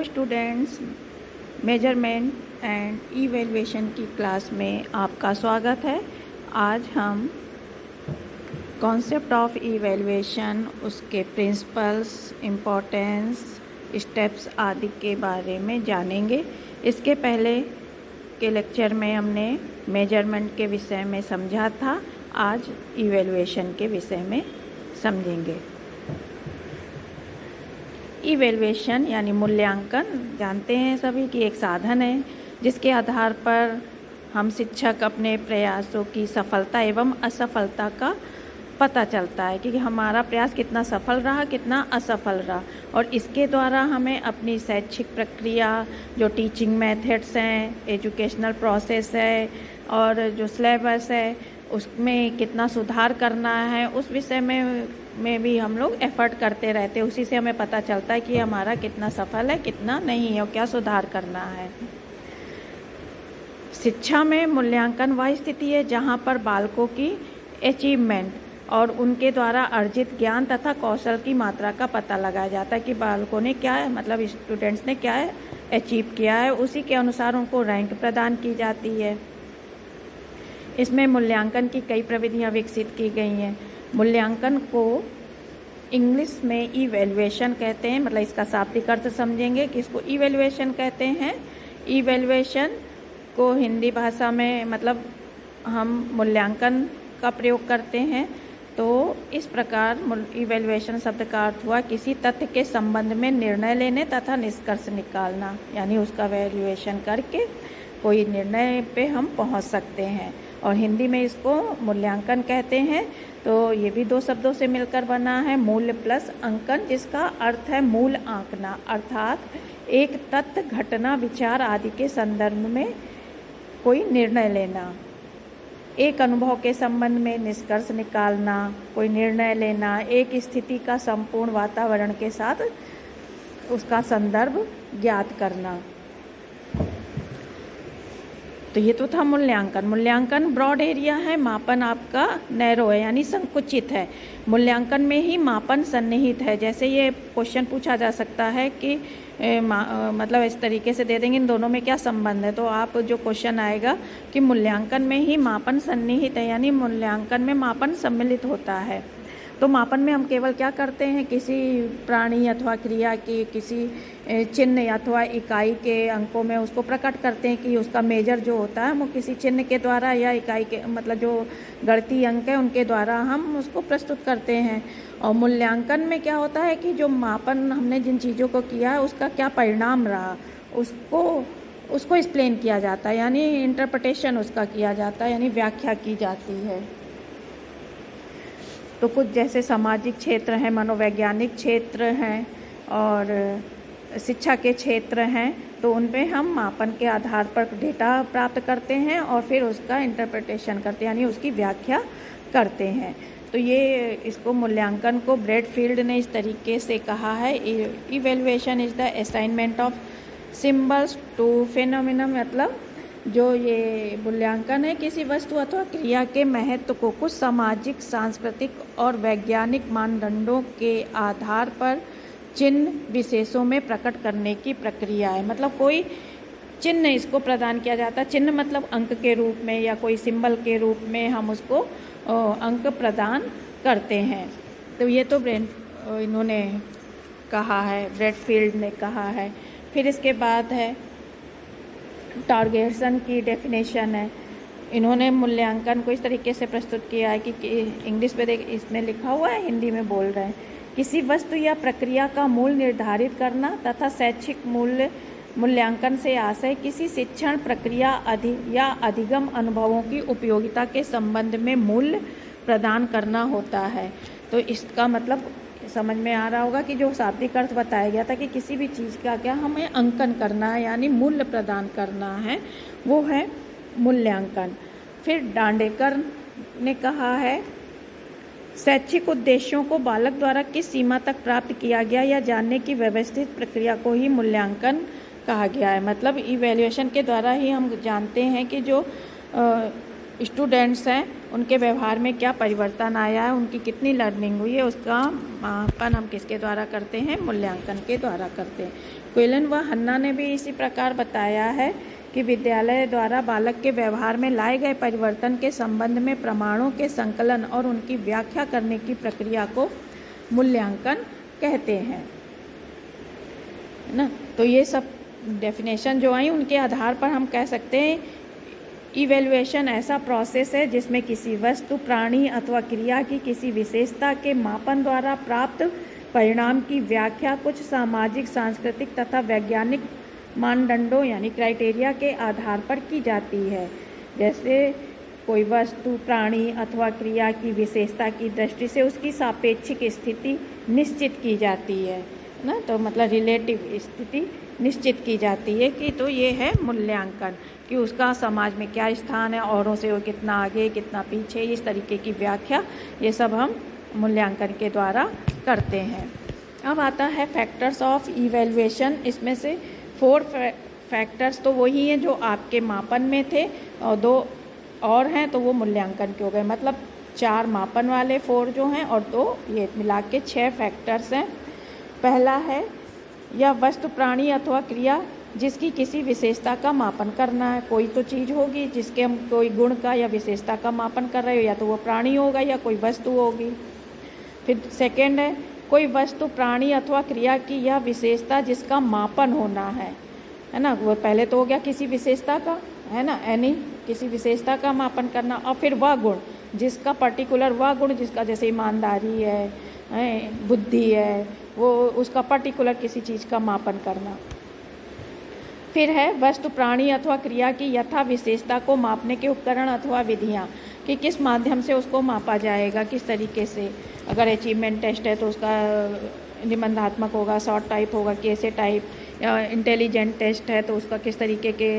Students, measurement and evaluation की class में आपका स्वागत है। आज हम कॉन्सेप्ट ऑफ इवैल्यूएशन, उसके प्रिंसिपल्स, इम्पोर्टेंस, स्टेप्स आदि के बारे में जानेंगे। इसके पहले के लेक्चर में हमने मेजरमेंट के विषय में समझा था, आज इवैल्यूएशन के विषय में समझेंगे। इवैल्यूएशन यानी मूल्यांकन जानते हैं सभी कि एक साधन है जिसके आधार पर हम शिक्षक अपने प्रयासों की सफलता एवं असफलता का पता चलता है कि हमारा प्रयास कितना सफल रहा, कितना असफल रहा, और इसके द्वारा हमें अपनी शैक्षिक प्रक्रिया, जो टीचिंग मेथड्स हैं, एजुकेशनल प्रोसेस है और जो सिलेबस है उसमें कितना सुधार करना है, उस विषय में भी हम लोग एफर्ट करते रहते हैं। उसी से हमें पता चलता है कि हमारा कितना सफल है, कितना नहीं है और क्या सुधार करना है। शिक्षा में मूल्यांकन वह स्थिति है जहाँ पर बालकों की अचीवमेंट और उनके द्वारा अर्जित ज्ञान तथा कौशल की मात्रा का पता लगाया जाता है कि बालकों ने क्या है, मतलब स्टूडेंट्स ने क्या अचीव किया है, उसी के अनुसार उनको रैंक प्रदान की जाती है। इसमें मूल्यांकन की कई प्रविधियाँ विकसित की गई हैं। मूल्यांकन को इंग्लिश में इवैल्यूएशन कहते हैं, मतलब इसका शाब्दिक अर्थ समझेंगे कि इसको इवैल्यूएशन कहते हैं। इवैल्यूएशन को हिंदी भाषा में मतलब हम मूल्यांकन का प्रयोग करते हैं। तो इस प्रकार इवैल्यूएशन शब्द का अर्थ हुआ किसी तथ्य के संबंध में निर्णय लेने तथा निष्कर्ष निकालना, यानी उसका वैल्यूएशन करके कोई निर्णय पे हम पहुंच सकते हैं। और हिंदी में इसको मूल्यांकन कहते हैं। तो ये भी दो शब्दों से मिलकर बना है, मूल्य प्लस अंकन, जिसका अर्थ है मूल आंकना, अर्थात एक तथ्य, घटना, विचार आदि के संदर्भ में कोई निर्णय लेना, एक अनुभव के संबंध में निष्कर्ष निकालना, कोई निर्णय लेना, एक स्थिति का संपूर्ण वातावरण के साथ उसका संदर्भ ज्ञात करना। तो ये तो था मूल्यांकन। मूल्यांकन ब्रॉड एरिया है, मापन आपका नैरो है यानी संकुचित है। मूल्यांकन में ही मापन सन्निहित है। जैसे ये क्वेश्चन पूछा जा सकता है कि मतलब इस तरीके से दे देंगे इन दोनों में क्या संबंध है, तो आप जो क्वेश्चन आएगा कि मूल्यांकन में ही मापन सन्निहित है, यानी मूल्यांकन में मापन सम्मिलित होता है। तो मापन में हम केवल क्या करते हैं, किसी प्राणी अथवा क्रिया की किसी चिन्ह अथवा इकाई के अंकों में उसको प्रकट करते हैं कि उसका मेजर जो होता है वो किसी चिन्ह के द्वारा या इकाई के मतलब जो गणितीय अंक है उनके द्वारा हम उसको प्रस्तुत करते हैं। और मूल्यांकन में क्या होता है कि जो मापन हमने जिन चीज़ों को किया है उसका क्या परिणाम रहा, उसको एक्सप्लेन किया जाता है, यानी इंटरप्रिटेशन उसका किया जाता है, यानी व्याख्या की जाती है। तो कुछ जैसे सामाजिक क्षेत्र हैं, मनोवैज्ञानिक क्षेत्र हैं और शिक्षा के क्षेत्र हैं, तो उन पे हम मापन के आधार पर डेटा प्राप्त करते हैं और फिर उसका इंटरप्रिटेशन करते हैं, यानी उसकी व्याख्या करते हैं। तो ये इसको मूल्यांकन को ब्रैडफील्ड ने इस तरीके से कहा है, evaluation is the assignment of symbols to phenomena, मतलब जो ये मूल्यांकन है किसी वस्तु अथवा क्रिया के महत्व को कुछ सामाजिक, सांस्कृतिक और वैज्ञानिक मानदंडों के आधार पर चिन्ह विशेषों में प्रकट करने की प्रक्रिया है। मतलब कोई चिन्ह इसको प्रदान किया जाता है, चिन्ह मतलब अंक के रूप में या कोई सिंबल के रूप में हम उसको अंक प्रदान करते हैं। तो ये तो इन्होंने कहा है, ब्रैडफील्ड ने कहा है। फिर इसके बाद है टारगेशन की डेफिनेशन है। इन्होंने मूल्यांकन को इस तरीके से प्रस्तुत किया है कि इंग्लिश में इसमें लिखा हुआ है, हिंदी में बोल रहे हैं, किसी वस्तु या प्रक्रिया का मूल निर्धारित करना तथा शैक्षिक मूल्यांकन से आशय किसी शिक्षण प्रक्रिया या अधिगम अनुभवों की उपयोगिता के संबंध में मूल्य प्रदान करना होता है। तो इसका मतलब समझ में आ रहा होगा कि जो शाब्दिक अर्थ बताया गया था कि किसी भी चीज़ का क्या हमें अंकन करना है, यानी मूल्य प्रदान करना है, वो है मूल्यांकन। फिर डांडेकर ने कहा है, शैक्षिक उद्देश्यों को बालक द्वारा किस सीमा तक प्राप्त किया गया या जानने की व्यवस्थित प्रक्रिया को ही मूल्यांकन कहा गया है। मतलब इवैल्यूएशन के द्वारा ही हम जानते हैं कि जो स्टूडेंट्स हैं उनके व्यवहार में क्या परिवर्तन आया है, उनकी कितनी लर्निंग हुई है, उसका मापन हम किसके द्वारा करते हैं, मूल्यांकन के द्वारा करते हैं। क्विलन व हन्ना ने भी इसी प्रकार बताया है कि विद्यालय द्वारा बालक के व्यवहार में लाए गए परिवर्तन के संबंध में प्रमाणों के संकलन और उनकी व्याख्या करने की प्रक्रिया को मूल्यांकन कहते हैं, है ना। तो ये सब डेफिनेशन जो आई उनके आधार पर हम कह सकते हैं इवैल्यूएशन ऐसा प्रोसेस है जिसमें किसी वस्तु, प्राणी अथवा क्रिया की किसी विशेषता के मापन द्वारा प्राप्त परिणाम की व्याख्या कुछ सामाजिक, सांस्कृतिक तथा वैज्ञानिक मानदंडों यानी क्राइटेरिया के आधार पर की जाती है। जैसे कोई वस्तु, प्राणी अथवा क्रिया की विशेषता की दृष्टि से उसकी सापेक्षिक स्थिति निश्चित की जाती है ना, तो मतलब रिलेटिव स्थिति निश्चित की जाती है कि तो ये है मूल्यांकन कि उसका समाज में क्या स्थान है, औरों से वो कितना आगे कितना पीछे, इस तरीके की व्याख्या ये सब हम मूल्यांकन के द्वारा करते हैं। अब आता है फैक्टर्स ऑफ इवैल्यूएशन। इसमें से 4 फैक्टर्स तो वही हैं जो आपके मापन में थे और 2 और हैं तो वो मूल्यांकन के हो गए, मतलब 4 मापन वाले 4 जो हैं और 2 ये मिला के 6 फैक्टर्स हैं। पहला है यह वस्तु, प्राणी अथवा क्रिया जिसकी किसी विशेषता का मापन करना है। कोई तो चीज़ होगी जिसके हम कोई गुण का या विशेषता का मापन कर रहे हो, या तो वो प्राणी होगा या कोई वस्तु होगी। फिर सेकेंड है कोई वस्तु, प्राणी अथवा क्रिया की यह विशेषता जिसका मापन होना है ना। वो पहले तो हो गया किसी विशेषता का, है ना, यानी किसी विशेषता का मापन करना। और फिर वह गुण जिसका पर्टिकुलर, वह गुण जिसका जैसे ईमानदारी है, बुद्धि है, वो उसका पर्टिकुलर किसी चीज़ का मापन करना। फिर है वस्तु, प्राणी अथवा क्रिया की यथा विशेषता को मापने के उपकरण अथवा विधियाँ कि किस माध्यम से उसको मापा जाएगा, किस तरीके से। अगर अचीवमेंट टेस्ट है तो उसका निबंधात्मक होगा, शॉर्ट टाइप होगा, केसे टाइप, या इंटेलिजेंट टेस्ट है तो उसका किस तरीके के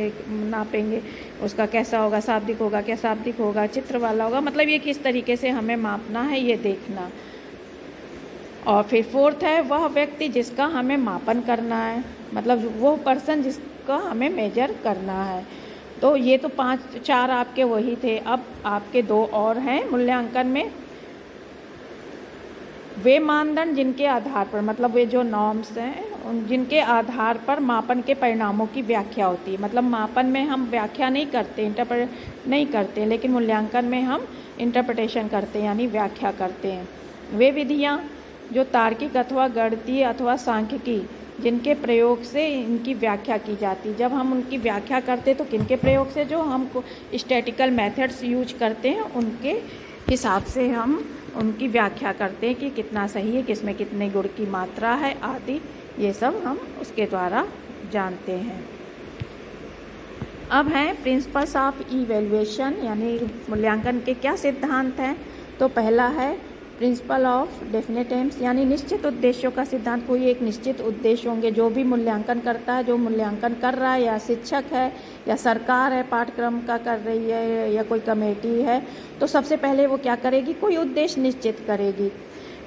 नापेंगे, उसका कैसा होगा, शाब्दिक होगा क्या शाब्दिक होगा, चित्र वाला होगा, मतलब ये किस तरीके से हमें मापना है ये देखना। और फिर 4th है वह व्यक्ति जिसका हमें मापन करना है, मतलब वो पर्सन जिसका हमें मेजर करना है। तो ये तो 4 आपके वही थे। अब आपके 2 और हैं मूल्यांकन में। वे मानदंड जिनके आधार पर, मतलब वे जो नॉर्म्स हैं जिनके आधार पर मापन के परिणामों की व्याख्या होती है। मतलब मापन में हम व्याख्या नहीं करते, इंटरप्रेट नहीं करते, लेकिन मूल्यांकन में हम इंटरप्रिटेशन करते हैं यानी व्याख्या करते हैं। वे विधियाँ जो तार्किक अथवा गणितीय अथवा सांख्यिकी जिनके प्रयोग से इनकी व्याख्या की जाती। जब हम उनकी व्याख्या करते तो किनके प्रयोग से, जो हम स्टैटिकल मेथड्स यूज करते हैं उनके हिसाब से हम उनकी व्याख्या करते हैं कि कितना सही है, किसमें कितने गुण की मात्रा है आदि, ये सब हम उसके द्वारा जानते हैं। अब हैं प्रिंसिपल्स ऑफ इवैल्यूएशन यानी मूल्यांकन के क्या सिद्धांत हैं। तो पहला है प्रिंसिपल ऑफ डेफिनेट एम्स यानी निश्चित उद्देश्यों का सिद्धांत। कोई एक निश्चित उद्देश्य होंगे, जो भी मूल्यांकन करता है, जो मूल्यांकन कर रहा है, या शिक्षक है या सरकार है पाठ्यक्रम का कर रही है या कोई कमेटी है, तो सबसे पहले वो क्या करेगी, कोई उद्देश्य निश्चित करेगी।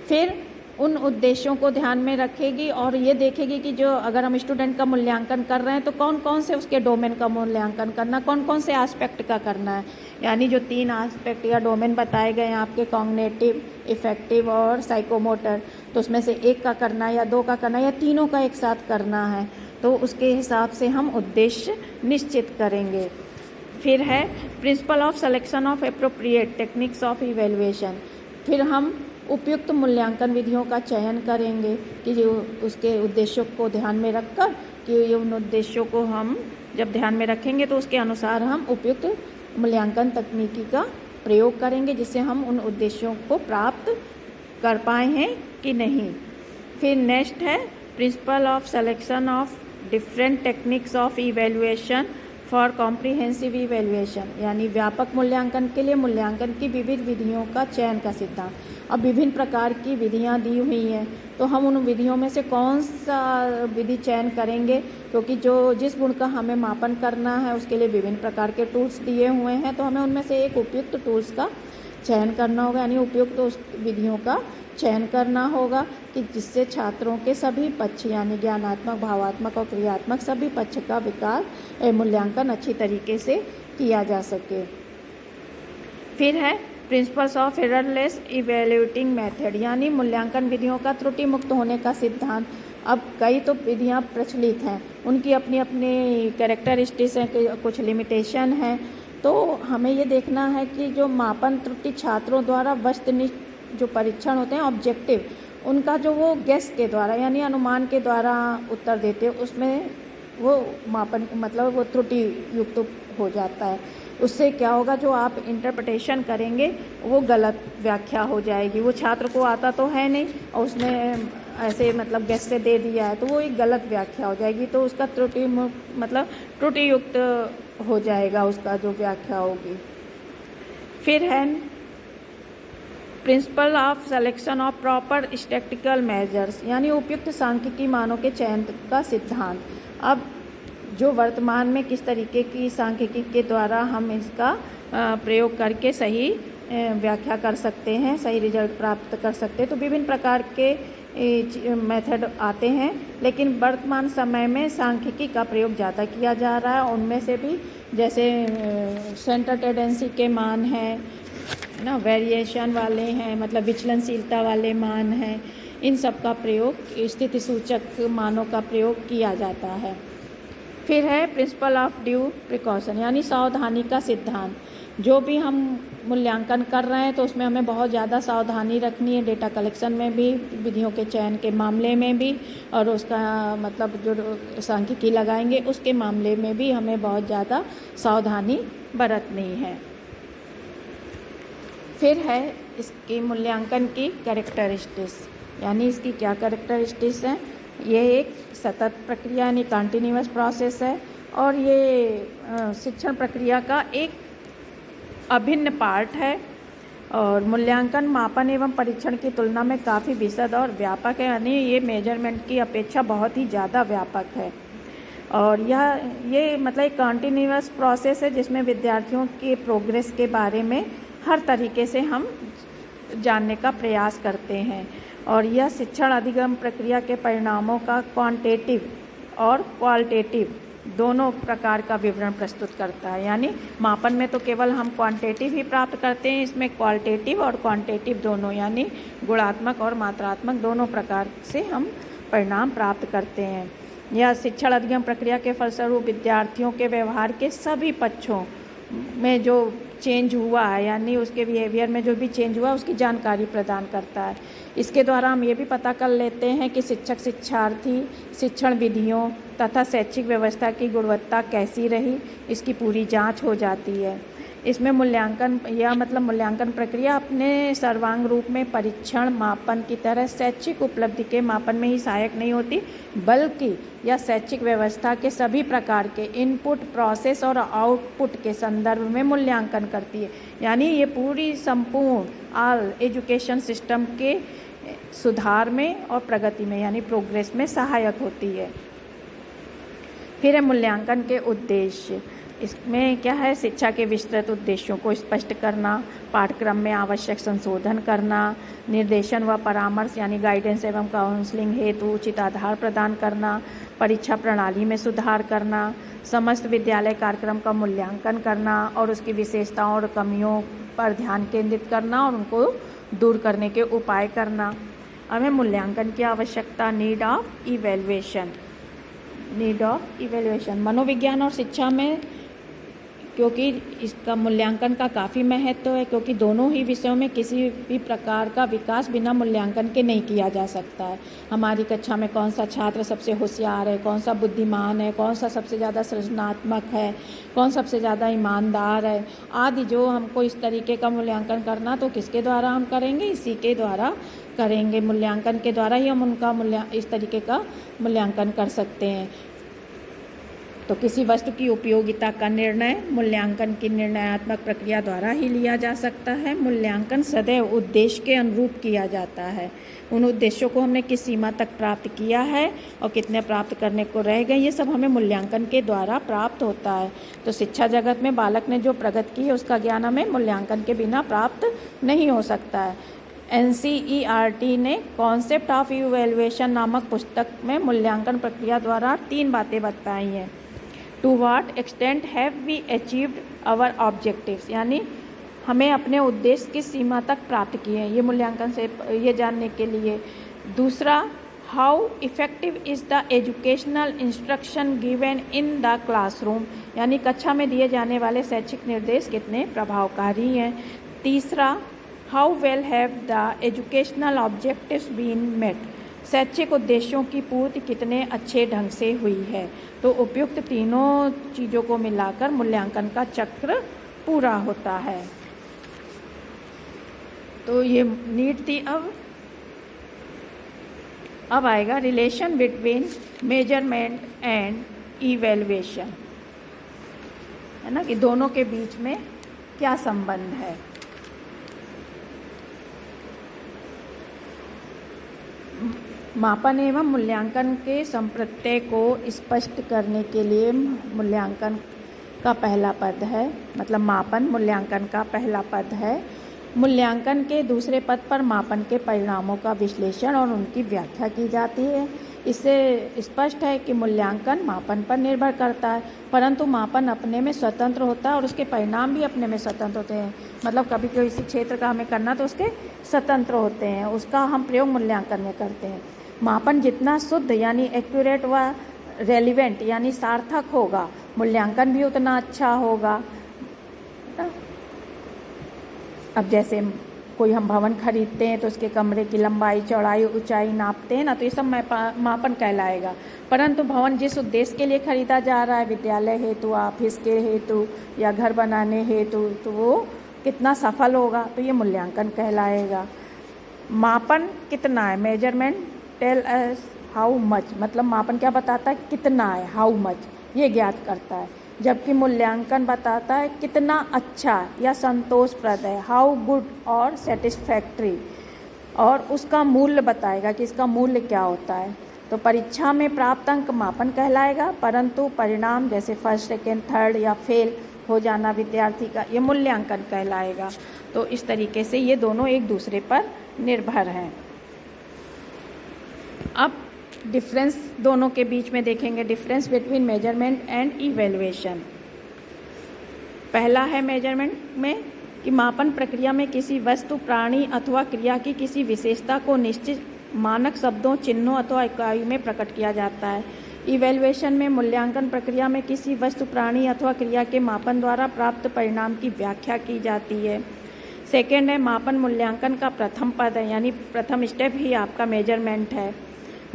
फिर उन उद्देश्यों को ध्यान में रखेगी और ये देखेगी कि जो अगर हम स्टूडेंट का मूल्यांकन कर रहे हैं तो कौन कौन से उसके डोमेन का मूल्यांकन करना, कौन कौन से एस्पेक्ट का करना है। यानी जो 3 एस्पेक्ट या डोमेन बताए गए हैं आपके, कॉग्निटिव, इफेक्टिव और साइकोमोटर, तो उसमें से एक का करना है या 2 का करना है या तीनों का एक साथ करना है, तो उसके हिसाब से हम उद्देश्य निश्चित करेंगे। फिर है principle of selection of appropriate techniques of evaluation. फिर हम उपयुक्त मूल्यांकन विधियों का चयन करेंगे कि जो उसके उद्देश्यों को ध्यान में रखकर, कि उन उद्देश्यों को हम जब ध्यान में रखेंगे तो उसके अनुसार हम उपयुक्त मूल्यांकन तकनीकी का प्रयोग करेंगे जिससे हम उन उद्देश्यों को प्राप्त कर पाए हैं कि नहीं। फिर नेक्स्ट है principle of selection of different techniques of evaluation for comprehensive evaluation यानी व्यापक मूल्यांकन के लिए मूल्यांकन की विविध विधियों का चयन का सिद्धांत। अब विभिन्न प्रकार की विधियां दी हुई हैं तो हम उन विधियों में से कौन सा विधि चयन करेंगे, क्योंकि जो जिस गुण का हमें मापन करना है उसके लिए विभिन्न प्रकार के टूल्स दिए हुए हैं, तो हमें उनमें से एक उपयुक्त टूल्स का चयन करना होगा, यानी उपयुक्त उस विधियों का चयन करना होगा कि जिससे छात्रों के सभी पक्ष यानी ज्ञानात्मक, भावात्मक और क्रियात्मक सभी पक्ष का विकास मूल्यांकन अच्छी तरीके से किया जा सके। फिर है principles of errorless evaluating method, यानी मूल्यांकन विधियों का त्रुटि मुक्त होने का सिद्धांत। अब कई तो विधियाँ प्रचलित हैं, उनकी अपनी अपनी कैरेक्टरिस्टिक्स हैं, कुछ लिमिटेशन हैं। तो हमें ये देखना है कि जो मापन त्रुटि छात्रों द्वारा वस्तुनिष्ठ जो परीक्षण होते हैं ऑब्जेक्टिव, उनका जो वो गेस के द्वारा यानी अनुमान के द्वारा उत्तर देते हैं, उसमें वो मापन मतलब वो त्रुटि युक्त हो जाता है। उससे क्या होगा, जो आप इंटरप्रिटेशन करेंगे वो गलत व्याख्या हो जाएगी। वो छात्र को आता तो है नहीं और उसने ऐसे मतलब गेस से दे दिया है, तो वो एक गलत व्याख्या हो जाएगी। तो उसका मतलब त्रुटि युक्त हो जाएगा उसका जो व्याख्या होगी। फिर है principle of selection of proper statistical measures, यानी उपयुक्त सांख्यिकी मानों के चयन का सिद्धांत। अब जो वर्तमान में किस तरीके की सांख्यिकी के द्वारा हम इसका प्रयोग करके सही व्याख्या कर सकते हैं, सही रिजल्ट प्राप्त कर सकते हैं। तो विभिन्न प्रकार के मेथड आते हैं, लेकिन वर्तमान समय में सांख्यिकी का प्रयोग ज़्यादा किया जा रहा है। उनमें से भी जैसे सेंटर टेंडेंसी के मान हैं ना, वेरिएशन वाले हैं, मतलब विचलनशीलता वाले मान हैं, इन सब का प्रयोग, स्थिति सूचक मानों का प्रयोग किया जाता है। फिर है प्रिंसिपल ऑफ ड्यू प्रिकॉशन, यानी सावधानी का सिद्धांत। जो भी हम मूल्यांकन कर रहे हैं तो उसमें हमें बहुत ज़्यादा सावधानी रखनी है, डेटा कलेक्शन में भी, विधियों के चयन के मामले में भी, और उसका मतलब जो सांख्यिकी लगाएंगे उसके मामले में भी हमें बहुत ज़्यादा सावधानी बरतनी है। फिर है इसकी मूल्यांकन की कैरेक्टरिस्टिक्स, यानी इसकी क्या कैरेक्टरिस्टिक्स हैं। ये एक सतत प्रक्रिया यानी कंटिन्यूअस प्रोसेस है, और ये शिक्षण प्रक्रिया का एक अभिन्न पार्ट है, और मूल्यांकन मापन एवं परीक्षण की तुलना में काफ़ी विशद और व्यापक है, यानी ये मेजरमेंट की अपेक्षा बहुत ही ज़्यादा व्यापक है। और ये मतलब एक कंटिन्यूअस प्रोसेस है जिसमें विद्यार्थियों के प्रोग्रेस के बारे में हर तरीके से हम जानने का प्रयास करते हैं, और यह शिक्षण अधिगम प्रक्रिया के परिणामों का क्वांटिटेटिव और क्वालिटेटिव दोनों प्रकार का विवरण प्रस्तुत करता है। यानी मापन में तो केवल हम क्वांटिटेटिव ही प्राप्त करते हैं, इसमें क्वालिटेटिव और क्वांटिटेटिव दोनों यानी गुणात्मक और मात्रात्मक दोनों प्रकार से हम परिणाम प्राप्त करते हैं। यह शिक्षण अधिगम प्रक्रिया के फलस्वरूप विद्यार्थियों के व्यवहार के सभी पक्षों में जो चेंज हुआ है, यानी उसके बिहेवियर में जो भी चेंज हुआ उसकी जानकारी प्रदान करता है। इसके द्वारा हम ये भी पता कर लेते हैं कि शिक्षक शिक्षार्थी शिक्षण विधियों तथा शैक्षिक व्यवस्था की गुणवत्ता कैसी रही, इसकी पूरी जांच हो जाती है। इसमें मूल्यांकन मूल्यांकन प्रक्रिया अपने सर्वांग रूप में परीक्षण मापन की तरह शैक्षिक उपलब्धि के मापन में ही सहायक नहीं होती, बल्कि यह शैक्षिक व्यवस्था के सभी प्रकार के इनपुट प्रोसेस और आउटपुट के संदर्भ में मूल्यांकन करती है। यानी ये पूरी संपूर्ण ऑल एजुकेशन सिस्टम के सुधार में और प्रगति में यानी प्रोग्रेस में सहायक होती है। फिर है मूल्यांकन के उद्देश्य। इसमें क्या है, शिक्षा के विस्तृत उद्देश्यों को स्पष्ट करना, पाठ्यक्रम में आवश्यक संशोधन करना, निर्देशन व परामर्श यानी गाइडेंस एवं काउंसलिंग हेतु उचित आधार प्रदान करना, परीक्षा प्रणाली में सुधार करना, समस्त विद्यालय कार्यक्रम का मूल्यांकन करना और उसकी विशेषताओं और कमियों पर ध्यान केंद्रित करना और उनको दूर करने के उपाय करना। हमें मूल्यांकन की आवश्यकता, नीड ऑफ इवैल्यूएशन। मनोविज्ञान और शिक्षा में क्योंकि इसका मूल्यांकन का काफ़ी महत्व है, क्योंकि दोनों ही विषयों में किसी भी प्रकार का विकास बिना मूल्यांकन के नहीं किया जा सकता है। हमारी कक्षा में कौन सा छात्र सबसे होशियार है, कौन सा बुद्धिमान है, कौन सा सबसे ज़्यादा सृजनात्मक है, कौन सबसे ज़्यादा ईमानदार है आदि, जो हमको इस तरीके का मूल्यांकन करना तो किसके द्वारा हम करेंगे, इसी के द्वारा करेंगे। मूल्यांकन के द्वारा ही हम उनका इस तरीके का मूल्यांकन कर सकते हैं। तो किसी वस्तु की उपयोगिता का निर्णय मूल्यांकन की निर्णयात्मक प्रक्रिया द्वारा ही लिया जा सकता है। मूल्यांकन सदैव उद्देश्य के अनुरूप किया जाता है। उन उद्देश्यों को हमने किस सीमा तक प्राप्त किया है और कितने प्राप्त करने को रह गए, ये सब हमें मूल्यांकन के द्वारा प्राप्त होता है। तो शिक्षा जगत में बालक ने जो प्रगति की है उसका ज्ञान हमें मूल्यांकन के बिना प्राप्त नहीं हो सकता है। NCERT ने कॉन्सेप्ट ऑफ इवैल्यूएशन नामक पुस्तक में मूल्यांकन प्रक्रिया द्वारा 3 बातें बताई हैं। To what extent have we achieved our objectives, यानी हमें अपने उद्देश्य की सीमा तक प्राप्त किए हैं, ये मूल्यांकन से ये जानने के लिए। दूसरा, how effective is the educational instruction given in the classroom, यानी कक्षा में दिए जाने वाले शैक्षिक निर्देश कितने प्रभावकारी हैं। तीसरा, how well have the educational objectives been met, शैक्षिक उद्देश्यों की पूर्ति कितने अच्छे ढंग से हुई है। तो उपयुक्त तीनों चीज़ों को मिलाकर मूल्यांकन का चक्र पूरा होता है। तो ये नीट थी। अब आएगा relation between measurement and evaluation, है ना, कि दोनों के बीच में क्या संबंध है। मापन एवं मूल्यांकन के संप्रत्यय को स्पष्ट करने के लिए मूल्यांकन का पहला पद है, मतलब मापन मूल्यांकन का पहला पद है। मूल्यांकन के दूसरे पद पर मापन के परिणामों का विश्लेषण और उनकी व्याख्या की जाती है। इससे स्पष्ट है कि मूल्यांकन मापन पर निर्भर करता है, परंतु मापन अपने में स्वतंत्र होता है और उसके परिणाम भी अपने में स्वतंत्र होते हैं। मतलब कभी किसी क्षेत्र का हमें करना तो उसके स्वतंत्र होते हैं, उसका हम प्रयोग मूल्यांकन में करते हैं। मापन जितना शुद्ध यानी एक्यूरेट व रेलिवेंट यानी सार्थक होगा, मूल्यांकन भी उतना अच्छा होगा। अब जैसे कोई हम भवन खरीदते हैं तो उसके कमरे की लंबाई, चौड़ाई, ऊंचाई नापते हैं ना, तो ये सब मापन कहलाएगा। परंतु भवन जिस उद्देश्य के लिए खरीदा जा रहा है, विद्यालय हेतु, ऑफिस के हेतु या घर बनाने हेतु, तो वो कितना सफल होगा, तो ये मूल्यांकन कहलाएगा। मापन कितना है, measurement tell us how much, मतलब मापन क्या बताता है, कितना है, हाउ मच ये ज्ञात करता है, जबकि मूल्यांकन बताता है कितना अच्छा या संतोषप्रद है, हाउ गुड और सेटिस्फैक्ट्री, और उसका मूल्य बताएगा कि इसका मूल्य क्या होता है। तो परीक्षा में प्राप्त अंक मापन कहलाएगा, परंतु परिणाम जैसे फर्स्ट, सेकेंड, थर्ड या फेल हो जाना विद्यार्थी का, ये मूल्यांकन कहलाएगा। तो इस तरीके से ये दोनों एक दूसरे पर निर्भर हैं। अब डिफरेंस दोनों के बीच में देखेंगे, difference between measurement and evaluation. पहला है मेजरमेंट में कि मापन प्रक्रिया में किसी वस्तु, प्राणी अथवा क्रिया की किसी विशेषता को निश्चित मानक शब्दों, चिन्हों अथवा इकाई में प्रकट किया जाता है। इवैल्यूएशन में मूल्यांकन प्रक्रिया में किसी वस्तु, प्राणी अथवा क्रिया के मापन द्वारा प्राप्त परिणाम की व्याख्या की जाती है। सेकेंड है मापन मूल्यांकन का प्रथम पद है, यानी प्रथम स्टेप ही आपका मेजरमेंट है।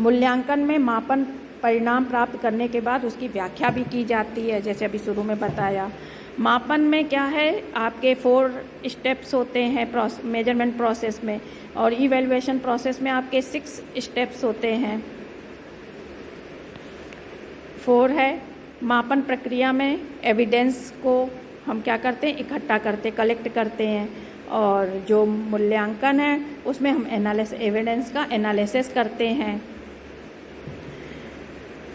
मूल्यांकन में मापन परिणाम प्राप्त करने के बाद उसकी व्याख्या भी की जाती है, जैसे अभी शुरू में बताया। मापन में क्या है, आपके 4 स्टेप्स होते हैं मेजरमेंट प्रोसेस में, और इवैल्यूएशन प्रोसेस में आपके 6 स्टेप्स होते हैं। 4 है मापन प्रक्रिया में एविडेंस को हम क्या करते हैं, इकट्ठा करते, कलेक्ट करते हैं, और जो मूल्यांकन है उसमें हम एविडेंस का एनालिसिस करते हैं।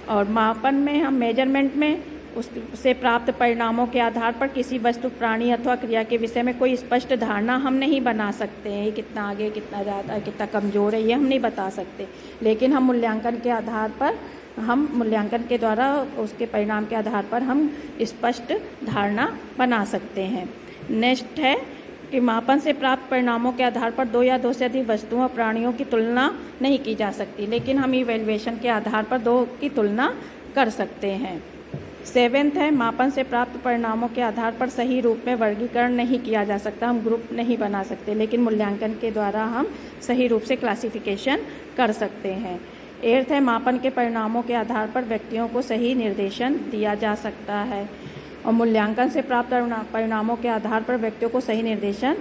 और मापन में हम मेजरमेंट में उससे प्राप्त परिणामों के आधार पर किसी वस्तु, प्राणी अथवा क्रिया के विषय में कोई स्पष्ट धारणा हम नहीं बना सकते हैं, ये कितना आगे, कितना ज़्यादा, कितना कमज़ोर है, ये हम नहीं बता सकते। लेकिन हम मूल्यांकन के आधार पर, हम मूल्यांकन के द्वारा उसके परिणाम के आधार पर हम स्पष्ट धारणा बना सकते हैं। नेक्स्ट है कि मापन से प्राप्त परिणामों के आधार पर 2 या 2 से अधिक वस्तुओं और प्राणियों की तुलना नहीं की जा सकती, लेकिन हम इवैल्यूएशन के आधार पर 2 की तुलना कर सकते हैं। 7th है मापन से प्राप्त परिणामों के आधार पर सही रूप में वर्गीकरण नहीं किया जा सकता, हम ग्रुप नहीं बना सकते, लेकिन मूल्यांकन के द्वारा हम सही रूप से क्लासिफिकेशन कर सकते हैं। 8th है मापन के परिणामों के आधार पर व्यक्तियों को सही निर्देशन दिया जा सकता है, और मूल्यांकन से प्राप्त परिणामों के आधार पर व्यक्तियों को सही निर्देशन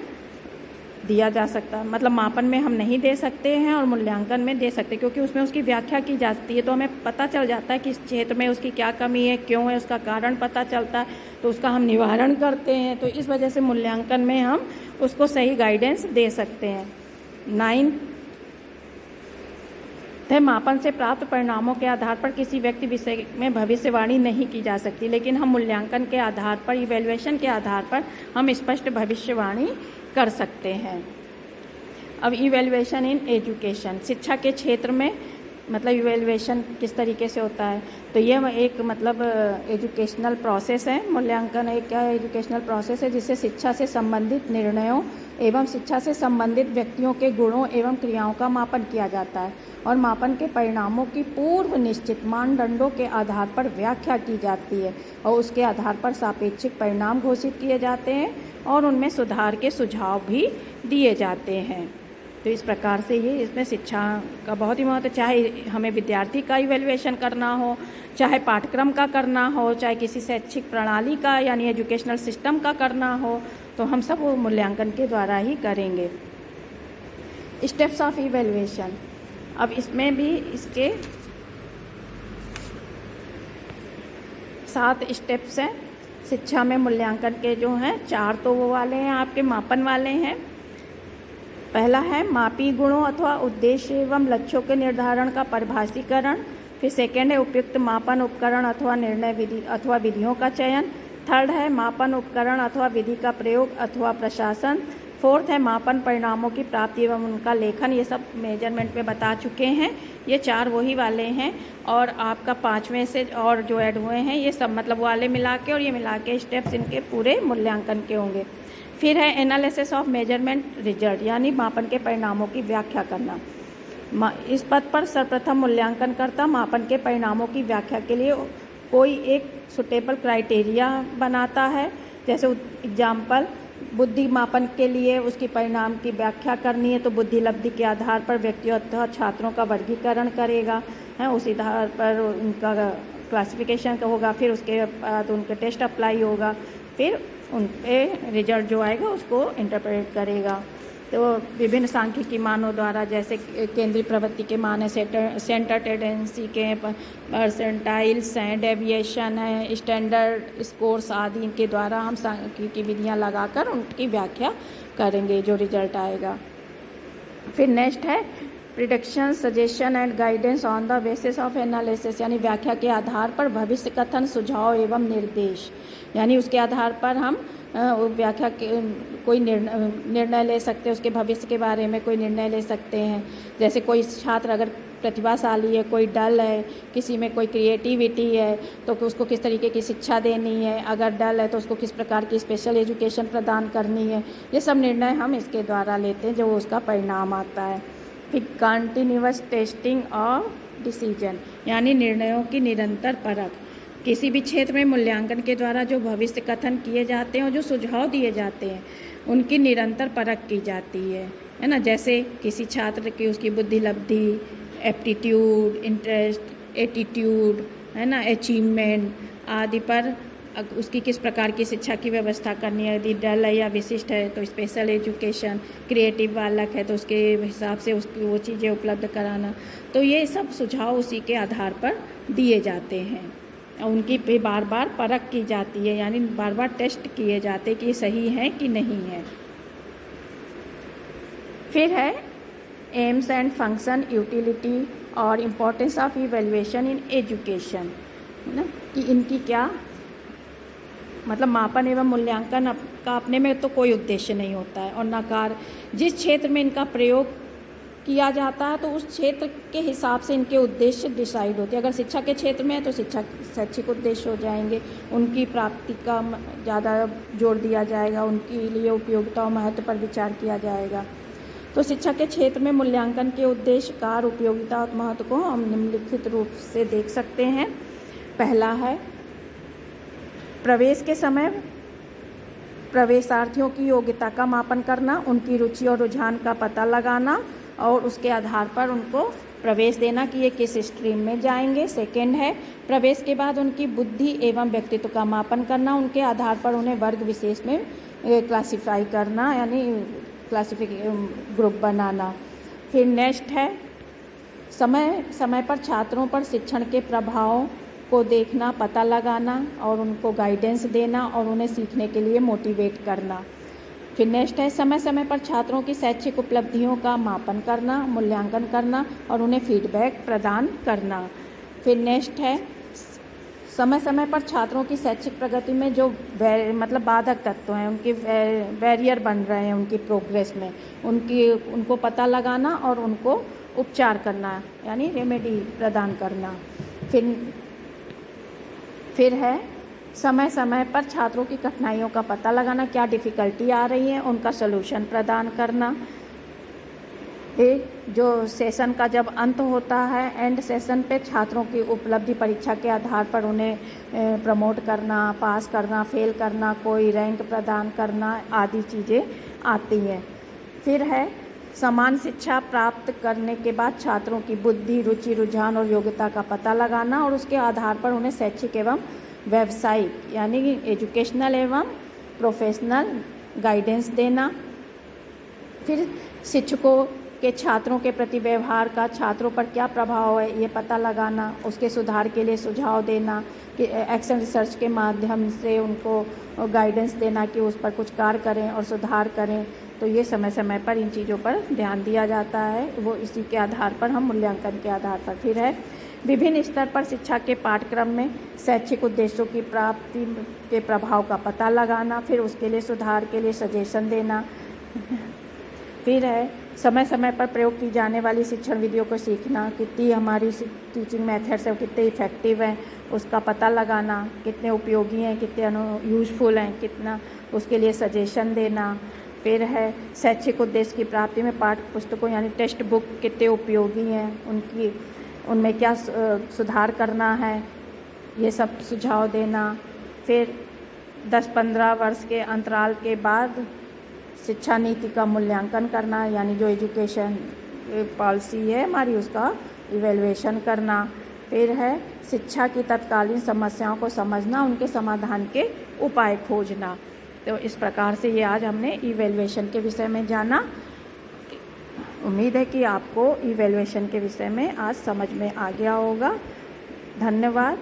दिया जा सकता है। मतलब मापन में हम नहीं दे सकते हैं और मूल्यांकन में दे सकते हैं, क्योंकि उसमें उसकी व्याख्या की जाती है, तो हमें पता चल जाता है कि इस क्षेत्र में उसकी क्या कमी है, क्यों है, उसका कारण पता चलता है, तो उसका हम निवारण करते हैं। तो इस वजह से मूल्यांकन में हम उसको सही गाइडेंस दे सकते हैं। 9th है मापन से प्राप्त परिणामों के आधार पर किसी व्यक्ति विषय में भविष्यवाणी नहीं की जा सकती, लेकिन हम मूल्यांकन के आधार पर, इवैल्यूएशन के आधार पर हम स्पष्ट भविष्यवाणी कर सकते हैं। अब इवैल्यूएशन इन एजुकेशन, शिक्षा के क्षेत्र में मतलब इवेल्युएशन किस तरीके से होता है। तो ये एक मतलब एजुकेशनल प्रोसेस है। मूल्यांकन एक क्या एजुकेशनल प्रोसेस है जिससे शिक्षा से संबंधित निर्णयों एवं शिक्षा से संबंधित व्यक्तियों के गुणों एवं क्रियाओं का मापन किया जाता है और मापन के परिणामों की पूर्व निश्चित मानदंडों के आधार पर व्याख्या की जाती है और उसके आधार पर सापेक्षिक परिणाम घोषित किए जाते हैं और उनमें सुधार के सुझाव भी दिए जाते हैं। तो इस प्रकार से ये इसमें शिक्षा का बहुत ही महत्व, चाहे हमें विद्यार्थी का इवैल्यूएशन करना हो, चाहे पाठ्यक्रम का करना हो, चाहे किसी शैक्षिक प्रणाली का यानी एजुकेशनल सिस्टम का करना हो, तो हम सब वो मूल्यांकन के द्वारा ही करेंगे। स्टेप्स ऑफ इवैल्यूएशन, अब इसमें भी इसके 7 स्टेप्स हैं। शिक्षा में मूल्यांकन के जो हैं 4 तो वो वाले हैं आपके मापन वाले हैं। पहला है मापी गुणों अथवा उद्देश्य एवं लक्ष्यों के निर्धारण का परिभाषीकरण। फिर सेकेंड है उपयुक्त मापन उपकरण अथवा निर्णय विधि अथवा विधियों का चयन। थर्ड है मापन उपकरण अथवा विधि का प्रयोग अथवा प्रशासन। फोर्थ है मापन परिणामों की प्राप्ति एवं उनका लेखन। ये सब मेजरमेंट में बता चुके हैं, ये 4 वही वाले हैं और आपका 5वें से और जो ऐड हुए हैं ये सब मतलब वाले मिला के और ये मिला के स्टेप्स इनके पूरे मूल्यांकन के होंगे। फिर है एनालिसिस ऑफ मेजरमेंट रिजल्ट यानी मापन के परिणामों की व्याख्या करना। इस पद पर सर्वप्रथम मूल्यांकनकर्ता मापन के परिणामों की व्याख्या के लिए कोई एक सुटेबल क्राइटेरिया बनाता है। जैसे एग्जाम्पल, बुद्धि मापन के लिए उसकी परिणाम की व्याख्या करनी है तो बुद्धि लब्धि के आधार पर व्यक्तियों अथवा छात्रों का वर्गीकरण करेगा, है उस आधार पर उनका क्लासिफिकेशन होगा, फिर उसके बाद उनके टेस्ट अप्लाई होगा, फिर उन पे रिजल्ट जो आएगा उसको इंटरप्रेट करेगा। तो विभिन्न सांख्यिकी मानों द्वारा जैसे केंद्रीय प्रवृत्ति के मान है, सेंटर टेंडेंसी के परसेंटाइल्स हैं, डेविएशन है, स्टैंडर्ड स्कोर्स आदि के द्वारा हम सांख्यिकी विधियां लगाकर उनकी व्याख्या करेंगे जो रिजल्ट आएगा। फिर नेक्स्ट है prediction suggestion and guidance on the basis of analysis यानी व्याख्या के आधार पर भविष्य कथन सुझाव एवं निर्देश, यानी उसके आधार पर हम व्याख्या के कोई निर्णय ले सकते हैं, उसके भविष्य के बारे में कोई निर्णय ले सकते हैं। जैसे कोई छात्र अगर प्रतिभाशाली है, कोई डल है, किसी में कोई क्रिएटिविटी है तो उसको किस तरीके की शिक्षा देनी है, अगर डल है तो उसको किस प्रकार की स्पेशल एजुकेशन प्रदान करनी है, ये सब निर्णय हम इसके द्वारा लेते हैं जो उसका परिणाम आता है। फिर कंटिन्यूअस टेस्टिंग ऑफ डिसीजन यानी निर्णयों की निरंतर परख। किसी भी क्षेत्र में मूल्यांकन के द्वारा जो भविष्य कथन किए जाते हैं और जो सुझाव दिए जाते हैं उनकी निरंतर परख की जाती है ना। जैसे किसी छात्र की उसकी बुद्धि लब्धि, एप्टीट्यूड, इंटरेस्ट, एटीट्यूड, है ना, अचीवमेंट आदि पर उसकी किस प्रकार की शिक्षा की व्यवस्था करनी है। यदि डल है या विशिष्ट है तो स्पेशल एजुकेशन, क्रिएटिव बालक है तो उसके हिसाब से उसकी वो चीज़ें उपलब्ध कराना। तो ये सब सुझाव उसी के आधार पर दिए जाते हैं और उनकी भी बार बार परख की जाती है यानी बार बार टेस्ट किए जाते कि सही है कि नहीं है। फिर है एम्स एंड फंक्शन, यूटिलिटी और importance of evaluation in education, है ना, कि इनकी क्या मतलब मापन एवं मूल्यांकन का अपने में तो कोई उद्देश्य नहीं होता है और न कार्य जिस क्षेत्र में इनका प्रयोग किया जाता है तो उस क्षेत्र के हिसाब से इनके उद्देश्य डिसाइड होते हैं। अगर शिक्षा के क्षेत्र में है तो शैक्षिक उद्देश्य हो जाएंगे, उनकी प्राप्ति का ज़्यादा जोर दिया जाएगा, उनके लिए उपयोगिता और महत्व पर विचार किया जाएगा। तो शिक्षा के क्षेत्र में मूल्यांकन के उद्देश्य, कार्य, उपयोगिता और महत्व को हम निम्नलिखित रूप से देख सकते हैं। पहला है प्रवेश के समय प्रवेशार्थियों की योग्यता का मापन करना, उनकी रुचि और रुझान का पता लगाना और उसके आधार पर उनको प्रवेश देना कि ये किस स्ट्रीम में जाएंगे। सेकेंड है प्रवेश के बाद उनकी बुद्धि एवं व्यक्तित्व का मापन करना, उनके आधार पर उन्हें वर्ग विशेष में क्लासिफाई करना यानी ग्रुप बनाना। फिर नेक्स्ट है समय समय पर छात्रों पर शिक्षण के प्रभाव को देखना, पता लगाना और उनको गाइडेंस देना और उन्हें सीखने के लिए मोटिवेट करना। फिर नेक्स्ट है समय समय पर छात्रों की शैक्षिक उपलब्धियों का मापन करना, मूल्यांकन करना और उन्हें फीडबैक प्रदान करना। फिर नेक्स्ट है समय समय पर छात्रों की शैक्षिक प्रगति में जो मतलब बाधक तत्व हैं, उनके बैरियर बन रहे हैं उनकी प्रोग्रेस में, उनको पता लगाना और उनको उपचार करना यानी रेमेडी प्रदान करना। फिर है समय समय पर छात्रों की कठिनाइयों का पता लगाना, क्या डिफ़िकल्टी आ रही है उनका सलूशन प्रदान करना। जो सेशन का जब अंत होता है एंड सेशन पे छात्रों की उपलब्धि परीक्षा के आधार पर उन्हें प्रमोट करना, पास करना, फेल करना, कोई रैंक प्रदान करना आदि चीज़ें आती हैं। फिर है समान शिक्षा प्राप्त करने के बाद छात्रों की बुद्धि, रुचि, रुझान और योग्यता का पता लगाना और उसके आधार पर उन्हें शैक्षिक एवं व्यावसायिक यानी कि एजुकेशनल एवं प्रोफेशनल गाइडेंस देना। फिर शिक्षकों के छात्रों के प्रति व्यवहार का छात्रों पर क्या प्रभाव है ये पता लगाना, उसके सुधार के लिए सुझाव देना कि एक्शन रिसर्च के माध्यम से उनको गाइडेंस देना कि उस पर कुछ कार्य करें और सुधार करें। तो ये समय समय पर इन चीज़ों पर ध्यान दिया जाता है, वो इसी के आधार पर हम मूल्यांकन के आधार पर। फिर है विभिन्न स्तर पर शिक्षा के पाठ्यक्रम में शैक्षिक उद्देश्यों की प्राप्ति के प्रभाव का पता लगाना, फिर उसके लिए सुधार के लिए सजेशन देना। फिर है समय समय पर प्रयोग की जाने वाली शिक्षण विधियों को सीखना, कितनी हमारी टीचिंग मेथड्स है कितने इफ़ेक्टिव हैं उसका पता लगाना, कितने उपयोगी हैं, कितने यूज़फुल हैं, कितना उसके लिए सजेशन देना। फिर है शैक्षिक उद्देश्य की प्राप्ति में पाठ्य पुस्तकों यानी टेक्स्ट बुक कितने उपयोगी हैं, उनमें क्या सुधार करना है ये सब सुझाव देना। फिर 10-15 वर्ष के अंतराल के बाद शिक्षा नीति का मूल्यांकन करना यानी जो एजुकेशन पॉलिसी है हमारी उसका इवैल्यूएशन करना। फिर है शिक्षा की तत्कालीन समस्याओं को समझना, उनके समाधान के उपाय खोजना। तो इस प्रकार से ये आज हमने इवैल्यूएशन के विषय में जाना। उम्मीद है कि आपको इवैल्यूएशन के विषय में आज समझ में आ गया होगा। धन्यवाद।